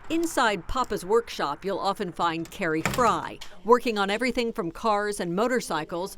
Inside Papa's workshop, you'll often find Carrie Fry, working on everything from cars and motorcycles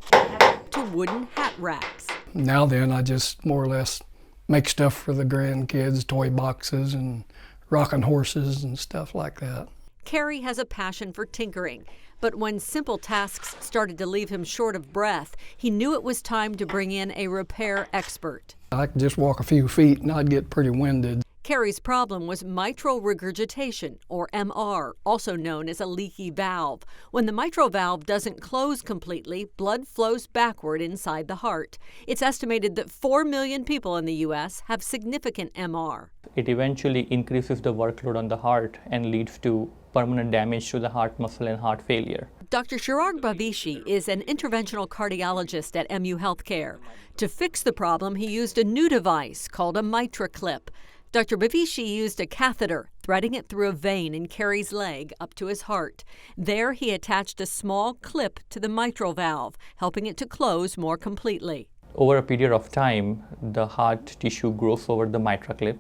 to wooden hat racks. Now then, I just more or less make stuff for the grandkids, toy boxes and rocking horses and stuff like that. Carrie has a passion for tinkering, but when simple tasks started to leave him short of breath, he knew it was time to bring in a repair expert. I could just walk a few feet and I'd get pretty winded. Carrie's problem was mitral regurgitation, or MR, also known as a leaky valve. When the mitral valve doesn't close completely, blood flows backward inside the heart. It's estimated that 4 million people in the U.S. have significant MR. It eventually increases the workload on the heart and leads to permanent damage to the heart muscle and heart failure. Dr. Chirag Bhavishi is an interventional cardiologist at MU Healthcare. To fix the problem, he used a new device called a MitraClip. Dr. Bhavishi used a catheter, threading it through a vein in Carrie's leg up to his heart. There, he attached a small clip to the mitral valve, helping it to close more completely. Over a period of time, the heart tissue grows over the MitraClip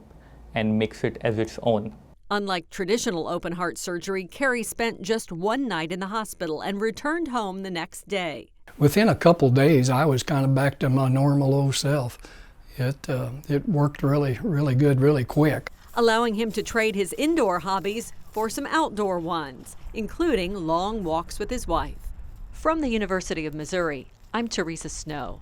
and makes it as its own. Unlike traditional open heart surgery, Carrie spent just one night in the hospital and returned home the next day. Within a couple days, I was kind of back to my normal old self. It worked really good, really quick. Allowing him to trade his indoor hobbies for some outdoor ones, including long walks with his wife. From the University of Missouri, I'm Teresa Snow.